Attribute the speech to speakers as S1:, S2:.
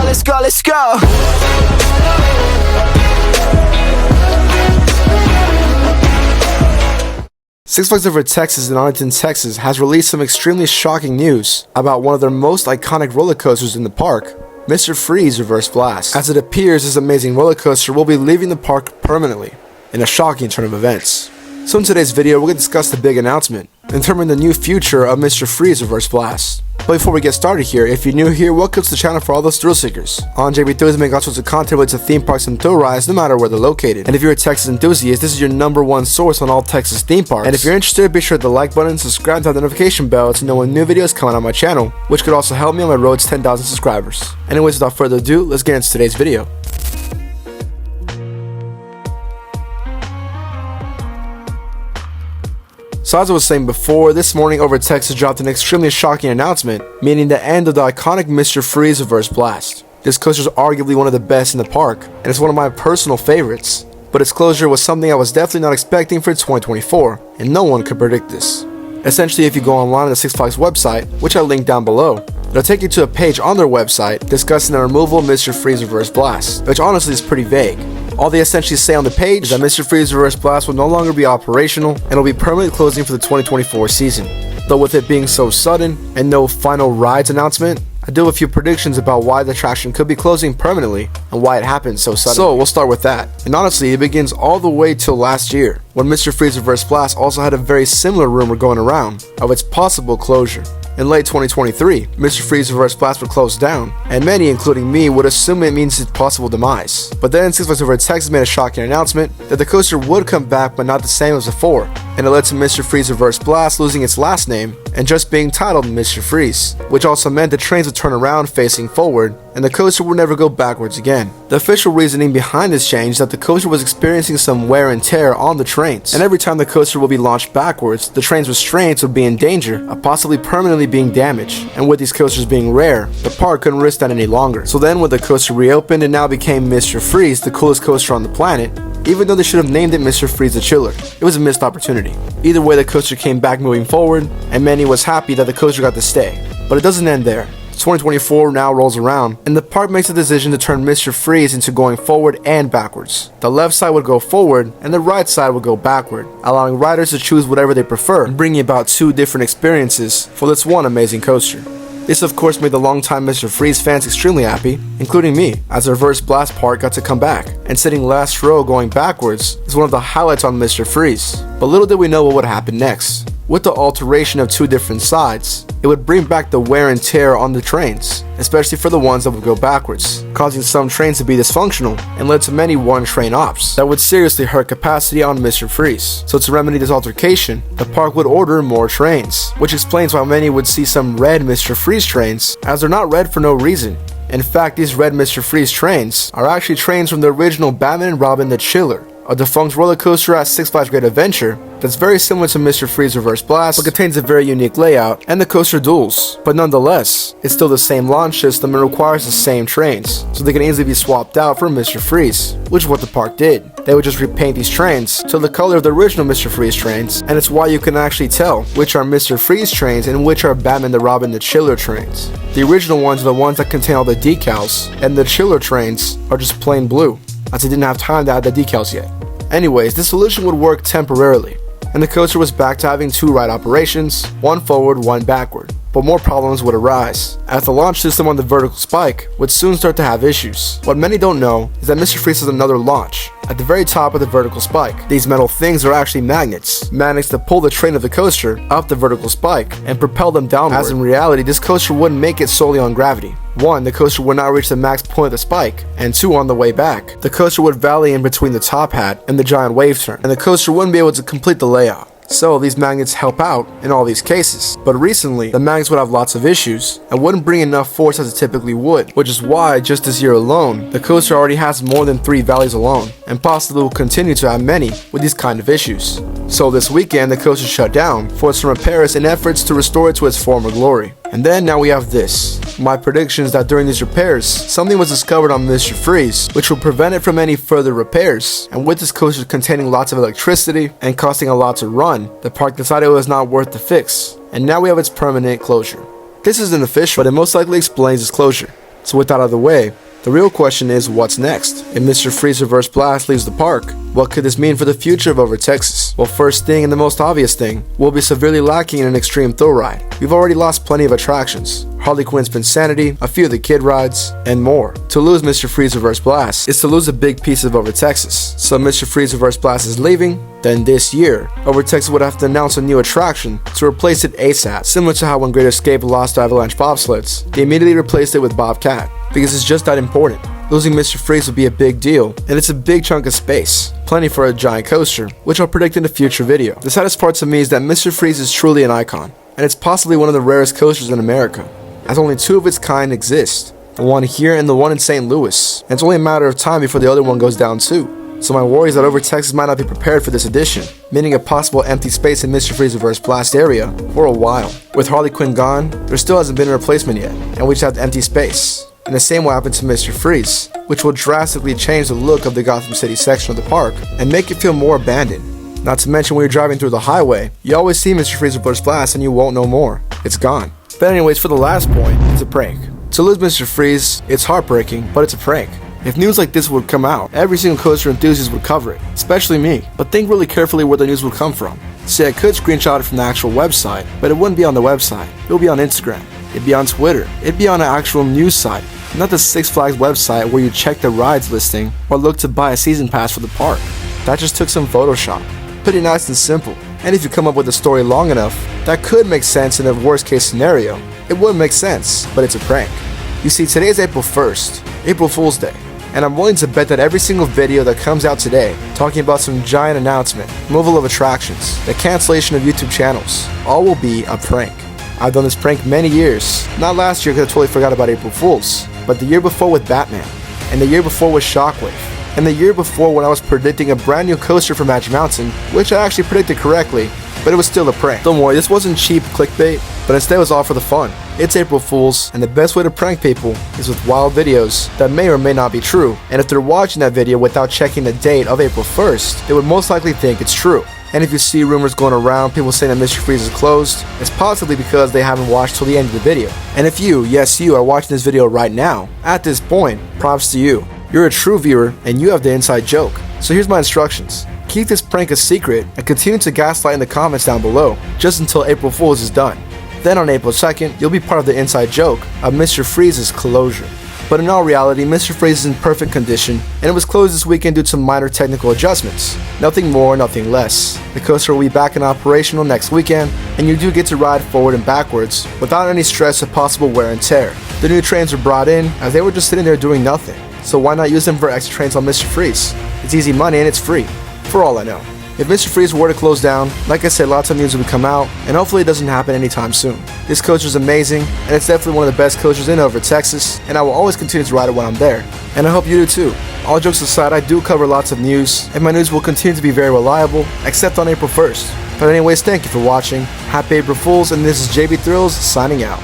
S1: let's go, let's go.
S2: Six Flags Over Texas in Arlington, Texas has released some extremely shocking news about one of their most iconic roller coasters in the park, Mr.Freeze Reverse Blast. As it appears, this amazing roller coaster will be leaving the park permanently, in a shocking turn of events. So in today's video, we're going to discuss the big announcement, and determine the new future of Mr.Freeze Reverse Blast. But before we get started here, if you're new here, welcome to the channel for all those thrill seekers. On JB Thrills, make all sorts of content related to theme parks and thrill rides, no matter where they're located. And if you're a Texas enthusiast, this is your #1 source on all Texas theme parks. And if you're interested, be sure to hit the like button, subscribe, and hit the notification bell to know when new videos come out on my channel, which could also help me on my road to 10,000 subscribers. Anyways, without further ado, let's get into today's video. So as I was saying before, this morning Over Texas dropped an extremely shocking announcement, meaning the end of the iconic Mr.Freeze Reverse Blast. This coaster is arguably one of the best in the park, and it's one of my personal favorites, but its closure was something I was definitely not expecting for 2024, and no one could predict this. Essentially, if you go online on the Six Flags website, which I linked down below, it'll take you to a page on their website discussing the removal of Mr.Freeze Reverse Blast, which honestly is pretty vague. All they essentially say on the page is that Mr.Freeze Reverse Blast will no longer be operational and will be permanently closing for the 2024 season. Though with it being so sudden and no final rides announcement, I do have a few predictions about why the attraction could be closing permanently and why it happened so suddenly. So we'll start with that. And honestly, it begins all the way till last year, when Mr.Freeze Reverse Blast also had a very similar rumor going around of its possible closure. In late 2023, Mr.Freeze Reverse Blast would close down, and many, including me, would assume it means its possible demise. But then Six Flags Over Texas made a shocking announcement that the coaster would come back but not the same as before, and it led to Mr.Freeze Reverse Blast losing its last name and just being titled Mr. Freeze, which also meant the trains would turn around facing forward, and the coaster would never go backwards again. The official reasoning behind this change is that the coaster was experiencing some wear and tear on the trains, and every time the coaster will be launched backwards, the train's restraints would be in danger of possibly permanently being damaged, and with these coasters being rare, the park couldn't risk that any longer. So then when the coaster reopened, it now became Mr. Freeze, the coolest coaster on the planet, even though they should have named it Mr. Freeze the Chiller. It was a missed opportunity. Either way, the coaster came back moving forward, and many was happy that the coaster got to stay. But it doesn't end there. 2024 now rolls around, and the park makes a decision to turn Mr. Freeze into going forward and backwards. The left side would go forward, and the right side would go backward, allowing riders to choose whatever they prefer, and bringing about two different experiences for this one amazing coaster. This of course made the longtime Mr. Freeze fans extremely happy, including me, as the Reverse Blast part got to come back, and sitting last row going backwards is one of the highlights on Mr. Freeze. But little did we know what would happen next. With the alteration of two different sides, it would bring back the wear and tear on the trains, especially for the ones that would go backwards, causing some trains to be dysfunctional and led to many one-train ops that would seriously hurt capacity on Mr. Freeze. So to remedy this altercation, the park would order more trains, which explains why many would see some red Mr. Freeze trains, as they're not red for no reason. In fact, these red Mr. Freeze trains are actually trains from the original Batman and Robin the Chiller, a defunct roller coaster at Six Flags Great Adventure that's very similar to Mr. Freeze Reverse Blast, but contains a very unique layout and the coaster duels. But nonetheless, it's still the same launch system and requires the same trains, so they can easily be swapped out for Mr. Freeze, which is what the park did. They would just repaint these trains to the color of the original Mr. Freeze trains, and it's why you can actually tell which are Mr. Freeze trains and which are Batman the Robin the Chiller trains. The original ones are the ones that contain all the decals, and the Chiller trains are just plain blue, as they didn't have time to add the decals yet. Anyways, this solution would work temporarily, and the coaster was back to having two ride operations, one forward, one backward. But more problems would arise, as the launch system on the vertical spike would soon start to have issues. What many don't know is that Mr. Freeze has another launch at the very top of the vertical spike. These metal things are actually magnets to pull the train of the coaster up the vertical spike and propel them downward, as in reality this coaster wouldn't make it solely on gravity. 1. The coaster would not reach the max point of the spike, and 2. On the way back, the coaster would valley in between the top hat and the giant wave turn, and the coaster wouldn't be able to complete the layout. So these magnets help out in all these cases. But recently, the magnets would have lots of issues and wouldn't bring enough force as it typically would, which is why just this year alone, the coaster already has more than 3 valleys alone, and possibly will continue to have many with these kind of issues. So this weekend, the coaster shut down for some repairs and efforts to restore it to its former glory. And then now we have this. My prediction is that during these repairs, something was discovered on Mr. Freeze, which will prevent it from any further repairs. And with this coaster containing lots of electricity and costing a lot to run, the park decided it was not worth the fix. And now we have its permanent closure. This isn't official, but it most likely explains its closure. So with that out of the way, the real question is, what's next? If Mr. Freeze Reverse Blast leaves the park, what could this mean for the future of Over Texas? Well, first thing and the most obvious thing, we'll be severely lacking in an extreme thrill ride. We've already lost plenty of attractions. Harley Quinn's Insanity, a few of the kid rides, and more. To lose Mr. Freeze Reverse Blast is to lose a big piece of Over Texas. So Mr. Freeze Reverse Blast is leaving, then this year, Over Texas would have to announce a new attraction to replace it ASAP, similar to how when Great Escape lost Avalanche bobsleds, they immediately replaced it with Bobcat, because it's just that important. Losing Mr. Freeze would be a big deal, and it's a big chunk of space, plenty for a giant coaster, which I'll predict in a future video. The saddest part to me is that Mr. Freeze is truly an icon, and it's possibly one of the rarest coasters in America, as only two of its kind exist, the one here and the one in St. Louis, and it's only a matter of time before the other one goes down too. So my worry is that Over Texas might not be prepared for this addition, meaning a possible empty space in Mr. Freeze Reverse Blast area for a while. With Harley Quinn gone, there still hasn't been a replacement yet, and we just have empty space. And the same will happen to Mr. Freeze, which will drastically change the look of the Gotham City section of the park and make it feel more abandoned. Not to mention when you're driving through the highway, you always see Mr. Freeze Reverse Blast and you won't know more. It's gone. But anyways, for the last point, it's a prank. To lose Mr. Freeze, it's heartbreaking, but it's a prank. If news like this would come out, every single coaster enthusiast would cover it, especially me. But think really carefully where the news would come from. See, I could screenshot it from the actual website, but it wouldn't be on the website. It would be on Instagram. It'd be on Twitter. It'd be on an actual news site, not the Six Flags website where you check the rides listing or look to buy a season pass for the park. That just took some Photoshop. Pretty nice and simple. And if you come up with a story long enough, that could make sense in a worst case scenario. It would make sense, but it's a prank. You see, today is April 1st, April Fool's Day. And I'm willing to bet that every single video that comes out today, talking about some giant announcement, removal of attractions, the cancellation of YouTube channels, all will be a prank. I've done this prank many years, not last year because I totally forgot about April Fools, but the year before with Batman, and the year before with Shockwave, and the year before when I was predicting a brand new coaster for Magic Mountain, which I actually predicted correctly, but it was still a prank. Don't worry, this wasn't cheap clickbait, but instead it was all for the fun. It's April Fools, and the best way to prank people is with wild videos that may or may not be true, and if they're watching that video without checking the date of April 1st, they would most likely think it's true. And if you see rumors going around, people saying that Mr. Freeze is closed, it's possibly because they haven't watched till the end of the video. And if you, yes you, are watching this video right now, at this point, props to you. You're a true viewer, and you have the inside joke. So here's my instructions. Keep this prank a secret, and continue to gaslight in the comments down below, just until April Fool's is done. Then on April 2nd, you'll be part of the inside joke of Mr. Freeze's closure. But in all reality, Mr. Freeze is in perfect condition, and it was closed this weekend due to minor technical adjustments. Nothing more, nothing less. The coaster will be back and operational next weekend, and you do get to ride forward and backwards without any stress of possible wear and tear. The new trains were brought in as they were just sitting there doing nothing, so why not use them for extra trains on Mr. Freeze? It's easy money and it's free, for all I know. If Mr. Freeze were to close down, like I said, lots of news will come out, and hopefully it doesn't happen anytime soon. This coaster is amazing, and it's definitely one of the best coasters in Over Texas, and I will always continue to ride it when I'm there. And I hope you do too. All jokes aside, I do cover lots of news, and my news will continue to be very reliable, except on April 1st. But anyways, thank you for watching. Happy April Fools, and this is JB Thrills signing out.